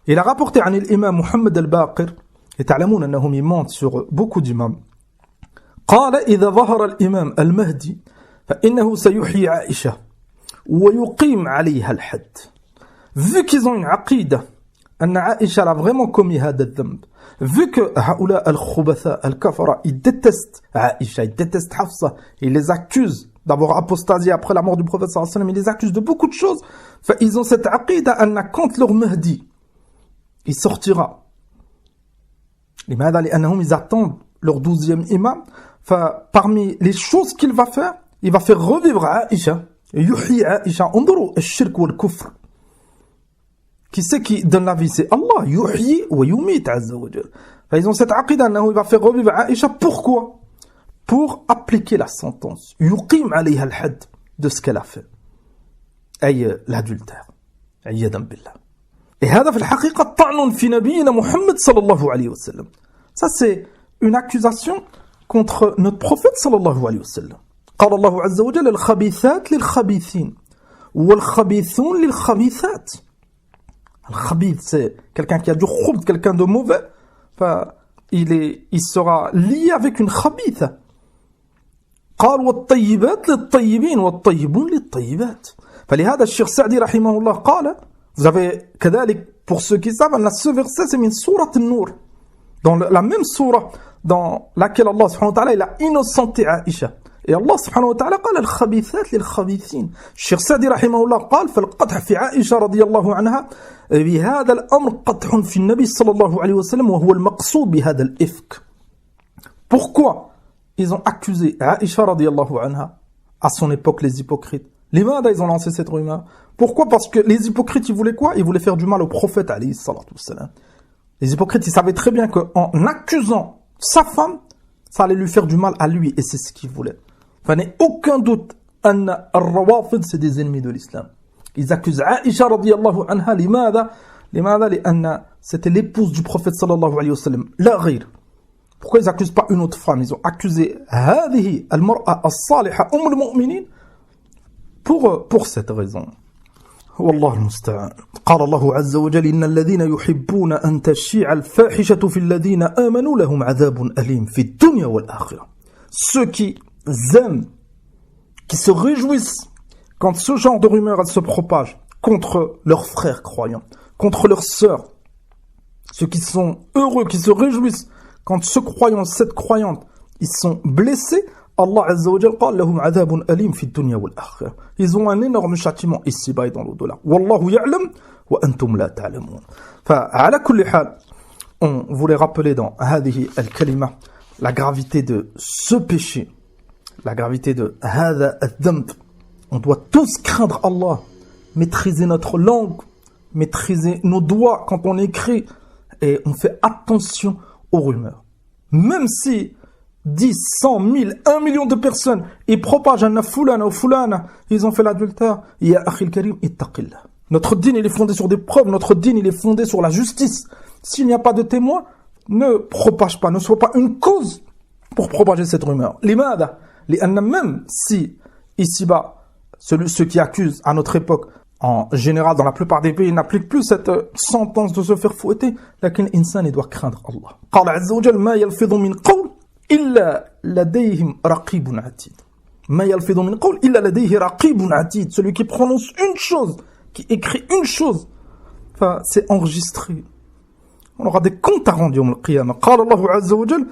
Il a rapporté عن الإمام محمد الباقر, et تعلمون أنهم y mentent sur beaucoup d'imams. قال إذا ظهر الإمام المهدي فإنه سيحيي عائشة ويقيم عليها الحد. Vu qu'ils ont une aqida أن عائشة a vraiment commis هذا الذنب, vu que هؤلاء الخبثاء الكفرة, ils détestent Aïcha, ils détestent Hafsa, ils les accusent d'avoir apostasié après la mort du prophète sallallahu alayhi wa sallam, ils les accusent de beaucoup de choses. Ils ont cette aqida أن quand leur Mahdi il sortira, لماذا؟ لأنهم ils attendent leur 12e imam. Parmi les choses qu'il va faire, il va faire revivre Aïcha, يحيي عائشة. انظروا الشرك والكفر. Qui c'est qui donne la vie? C'est Allah. Yuhyi wa yumit azza wa jal. Ils ont cette aqida, il va faire revivre Aïcha. Pourquoi? Pour appliquer la sentence. Yuqim alayha al-had de ce qu'elle a fait. Aïe, l'adultère. Ayyadan billah. Et hada fi al-haqiqa ta'nun fi nabiyina Muhammad sallallahu alayhi wa sallam. Ça c'est une accusation contre notre prophète sallallahu alayhi wa sallam. قال الله عز وجل الخبيثات للخبيثين والخبيثون للخبيثات. Le khabith, c'est quelqu'un qui a du khoubd, quelqu'un de mauvais. Il sera lié avec une khabitha. قال والطيبات للطيبين والطيبون للطيبات. فلهذا الشيخ سعدي رحمه الله قال, vous avez كذلك, pour ceux qui savent, ce verset c'est min sourate an-Nur, dans la même sourate dans laquelle Allah subhanahu wa ta'ala il a innocenté Aïcha. Et Allah subhanahu wa ta'ala قال الخبيثات للخبيثين. الشيخ سعدي رحمه الله قال فالقدح في عائشة رضي الله عنها بهذا الأمر قدح في النبي صلى الله عليه وسلم وهو المقصود بهذا الإفك. Pourquoi ils ont accusé Aïcha رضي الله عنها à son époque les hypocrites? لماذا ils ont lancé cette rumeur? Pourquoi? Parce que les hypocrites, ils voulaient quoi? Ils voulaient faire du mal au prophète, alayhi salatu wassalam. Les hypocrites, ils savaient très bien qu'en accusant sa femme, ça allait lui faire du mal à lui, et c'est ce qu'ils voulaient. Enfin, il n'y a aucun doute, al-Rawafid, c'est des ennemis de l'islam. Ils accusent Aïcha radiyallahu anha, لماذا? لأن c'était l'épouse du prophète sallallahu alayhi wa sallam. La ghayr. Pourquoi ils n'accusent pas une autre femme? Ils ont accusé هذه المرأة الصالحة أم المؤمنين pour cette raison. والله المستعان. قال الله عز وجل إن الذين يحبون أن تشيع الفاحشة في الذين آمنوا لهم عذاب أليم في الدنيا والآخرة. Ceux qui aiment, qui se réjouissent quand ce genre de rumeurs se propage contre leurs frères croyants, contre leurs sœurs, ceux qui sont heureux, qui se réjouissent quand ce croyant, cette croyante, ils sont blessés, Allah Azza wa Jal قال لهم عذاب أليم في الدنيا والآخرة. Ils ont un énorme châtiment ici-bas et dans l'au-delà. والله يعلم وأنتم لا تعلمون. فعلى كل حال, on voulait rappeler dans هذه الكلمة la gravité de ce péché, la gravité de هذا الذنب. On doit tous craindre Allah, maîtriser notre langue, maîtriser nos doigts quand on écrit, et on fait attention aux rumeurs. Même si 10, 100, 1000, 1 million de personnes, ils propagent un fulana ou fulana, ils ont fait l'adultère, ya akhil karim, ittaqillah. Notre dîn, il est fondé sur des preuves, notre dîn, il est fondé sur la justice. S'il n'y a pas de témoins, ne propage pas, ne sois pas une cause pour propager cette rumeur. Limada, même si, ici-bas, ceux qui accusent à notre époque, en général, dans la plupart des pays, n'appliquent plus cette sentence de se faire fouetter, lakin l'insan, il doit craindre Allah. قال عز وجل ما يلفظ من قول إلا لديهم رقيب عتيد. ما يلفظ من قول إلا لديه رقيب عتيد. Celui qui prononce une chose, qui écrit une chose, enfin, c'est enregistré. On aura des comptes à rendre يوم القيامة. قال الله عز وجل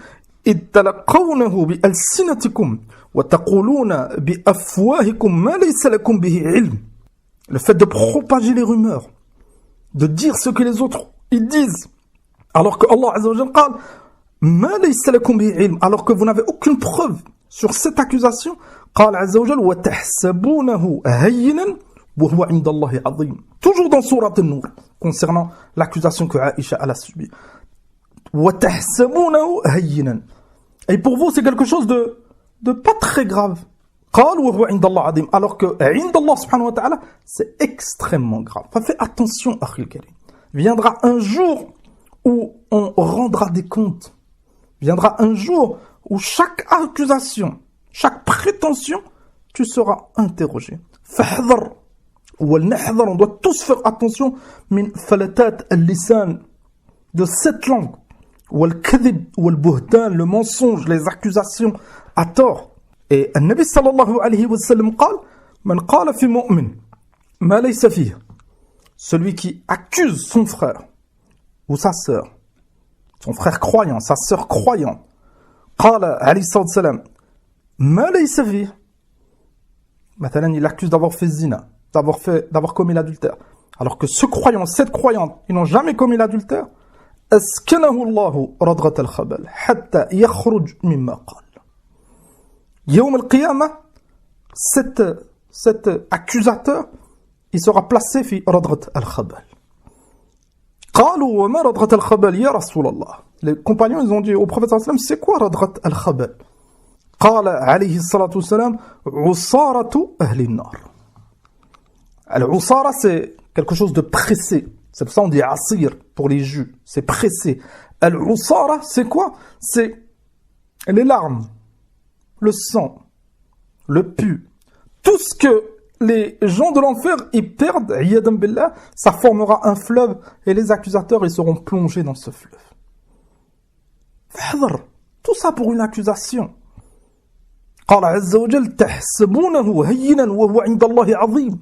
إذ تلقونه بألسنتكم وتقولون بأفواهكم ما ليس لكم به علم. Le fait de propager les rumeurs, de dire ce que les autres ils disent, alors que Allah Azza wa Jal قال ما ليس لكم به علم, alors que vous n'avez aucune preuve sur cette accusation. قال عز وجل وتحسبونه هينا وهو عند الله عظيم. Toujours dans sourate An-Nur, concernant l'accusation que Aïcha a subie. وتحسبونه هينا. Et pour vous c'est quelque chose de pas très grave. قال وهو عند الله عظيم, alors que عند الله سبحانه وتعالى c'est extrêmement grave. Fais attention, أخي الكريم. Viendra un jour où on rendra des comptes. Viendra un jour où chaque accusation, chaque prétention, tu seras interrogé. فاحذر ولنحذر, on doit tous faire attention من فلتات اللسان, de cette langue, والكذب والبهتان, le mensonge, les accusations à tort. Et le Nabi sallallahu alayhi wa sallam قال من قال في مؤمن ما ليس فيه, celui qui accuse son frère ou sa sœur, son frère croyant, sa sœur croyante, قال عليه الصلاة والسلام ما ليس فيه, مثلا il l'accuse d'avoir fait zina, d'avoir commis l'adultère, alors que ce croyant, cette croyante, ils n'ont jamais commis l'adultère. أسكنه الله رضغة الخبل حتى يخرج مما قال. يوم القيامة, cet accusateur, il sera placé في رضغة الخبل. قالوا وما رضغة الخبل يا رسول الله. Les compagnons, ils ont dit au prophète sallallahu alayhi wa sallam, c'est quoi رضغة الخبل? قال عليه الصلاة والسلام عصارة أهل النار. العصارة, c'est quelque chose de pressé. C'est pour ça qu'on dit asir pour les jus. C'est pressé. Al-Usara, c'est quoi? C'est les larmes, le sang, le pu. Tout ce que les gens de l'enfer, ils perdent, yadam billah, ça formera un fleuve et les accusateurs, ils seront plongés dans ce fleuve. Fahadar. Tout ça pour une accusation. قال عز وجل تحسبونه هينا وهو عند الله عظيم.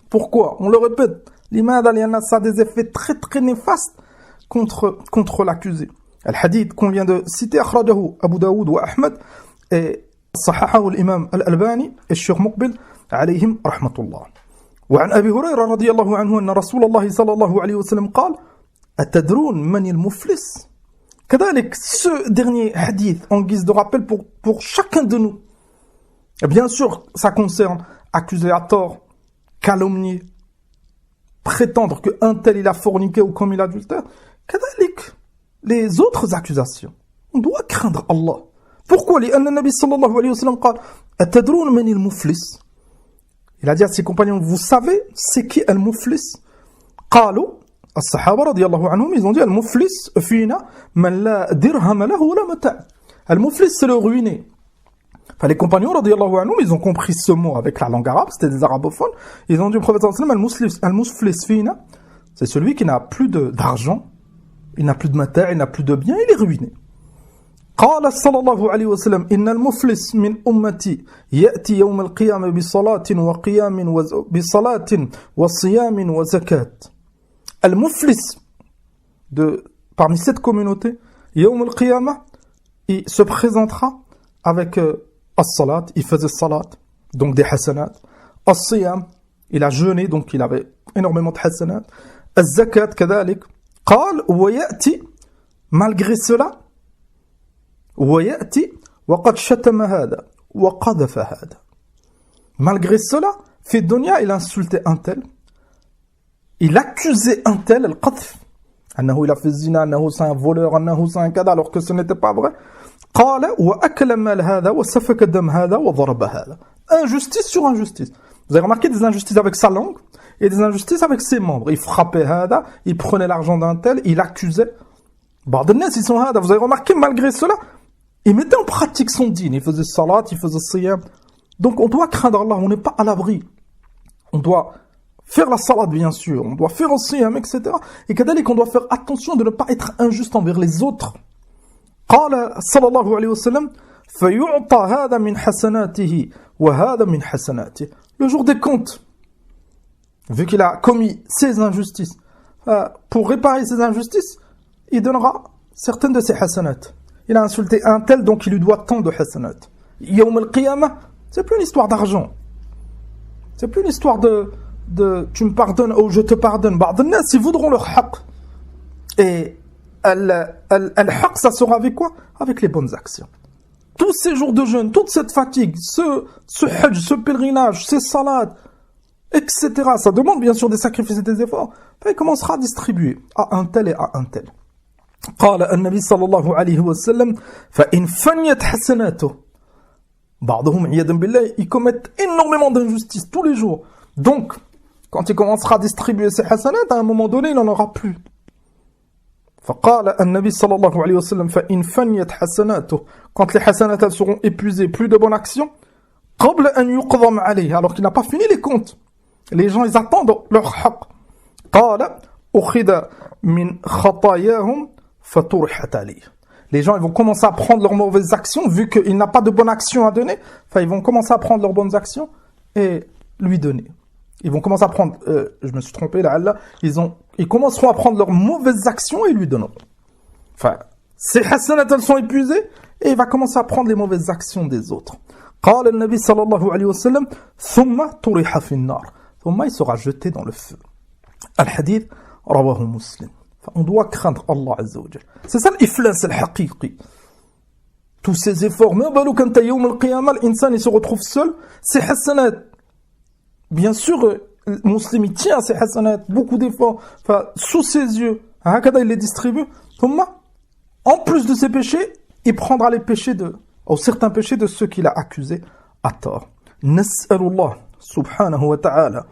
Pourquoi? On le répète. لماذا؟ لأن ça a des effets très très néfastes contre l'accusé. الحديث qu'on vient de citer أخرجه أبو داود وأحمد et صححه الإمام الألباني الشيخ مقبل عليهم رحمة الله. وعن أبي هريرة رضي الله عنه أن رسول الله صلى الله عليه وسلم قال أتدرون من المفلس؟ كذلك ce dernier hadith en guise de rappel pour chacun de nous. Et bien sûr, ça concerne accuser à tort, calomnier, prétendre qu'un tel il a forniqué ou commis l'adultère. Les autres accusations. On doit craindre Allah. Pourquoi? لأن النبي صلى الله عليه وسلم قال أتدرون من المفلس. Il a dit à ses compagnons, vous savez c'est qui al-muflis? قالوا الصحابة رضي الله عنهم, ils ont dit al-muflis فينا من لا درهم له ولا متاع. Al-muflis c'est le ruiné. Enfin, les compagnons radiyallahu anhum, ils ont compris ce mot avec la langue arabe, c'était des arabophones. Ils ont dit au prophète sallallahu alayhi wa sallam, al-muflis fina, c'est celui qui n'a plus d'argent, il n'a plus de mata', il n'a plus de biens, il est ruiné. قال صلى الله عليه وسلم إن المفلس من أمتي يأتي يوم القيامة بصلاة وقيام بصلاة وصيام وزكاة. المفلس parmi cette communauté, يوم القيامة, il se présentera avec as-salat, il faisait salat, donc des hasanat. As-siyam, il a jeûné, donc il avait énormément de hasanat. Az-zakat, kadalik. قال ويأتي, malgré cela, ويأتي وقد شتم هذا وقذف هذا. Malgré cela, في الدنيا, il a insulté un tel, il accusait un tel, al-qadf, أنه il a fait zina, أنه c'est un voleur, أنه c'est un kada, alors que ce n'était pas vrai. قال وأكل مال هذا وسفك دم هذا وضرب هذا. Injustice sur injustice. Vous avez remarqué des injustices avec sa langue et des injustices avec ses membres. Il frappait هذا, il prenait l'argent d'un tel, il accusait. بعض الناس ils sont هذا. Vous avez remarqué malgré cela, il mettait en pratique son dîn. Il faisait salat, il faisait siyam. Donc on doit craindre Allah, on n'est pas à l'abri. On doit faire la salat bien sûr, on doit faire un siyam, etc. Et كذلك on doit faire attention de ne pas être injuste envers les autres. قال صلى الله عليه وسلم فيعطى هذا من حسناته وهذا من حسناته. Le jour des comptes, vu qu'il a commis ces injustices, pour réparer ces injustices, il donnera certaines de ses hasanat. Il a insulté un tel, donc il lui doit tant de hasanat. Yawm al-Qiyamah, c'est plus une histoire d'argent. C'est plus une histoire de tu me pardonnes ou je te pardonne. بعض الناس, ils voudront leur haqq. Et al-haqq, ça sera avec quoi? Avec les bonnes actions. Tous ces jours de jeûne, toute cette fatigue, ce hajj, ce pèlerinage, ces salades, etc. Ça demande bien sûr des sacrifices et des efforts. Puis il commencera à distribuer à un tel et à un tel. قال النبي صلى الله عليه وسلم فإن فنيت حسناته. بعضهم عياذا بالله, ils commettent énormément d'injustices tous les jours. Donc, quand il commencera à distribuer ses hasanat, à un moment donné, il n'en aura plus. فقال النبي صلى الله عليه وسلم فإن فنيت حسناته, quand les hasanat elles seront épuisées, plus de bonnes actions, قبل أن يقضم عليه, alors qu'il n'a pas fini les comptes. Les gens, ils attendent leur haqq. قال أخذ من خطاياهم فطرحت عليه. Les gens, ils vont commencer à prendre leurs mauvaises actions, vu qu'il n'a pas de bonnes actions à donner. Enfin, ils vont commencer à prendre leurs bonnes actions et lui donner. Ils vont commencer à prendre, je me suis trompé là, ils commenceront à prendre leurs mauvaises actions et lui donneront. Enfin, ces hasanat, elles sont épuisées et il va commencer à prendre les mauvaises actions des autres. قال النبي صلى الله عليه وسلم ثم طرح في النار. ثم il sera jeté dans le feu. Al-Hadith, rawahu Muslim. Enfin, on doit craindre Allah Azza wa Jal. C'est ça l'iflas al-haqiqi. Tous ces efforts, mais balou quand yawm al-qiyamah, l'insan il se retrouve seul, ses hasanat. Bien sûr, le musulman tient à ses hasanat, beaucoup d'efforts, enfin, sous ses yeux, hakada il les distribue. En plus de ses péchés, il prendra les péchés ou certains péchés de ceux qu'il a accusés à tort. Nas'alullah subhanahu wa ta'ala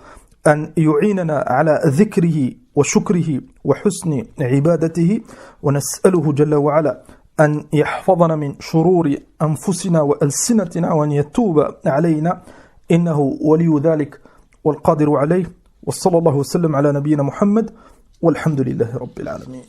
أن يعيننا على ذكره وشكره وحسن عبادته ونسأله جل وعلا أن يحفظنا من شرور أنفسنا وألسنتنا وأن يتوب علينا إنه ولي ذلك والقادر عليه وصلى الله وسلم على نبينا محمد والحمد لله رب العالمين.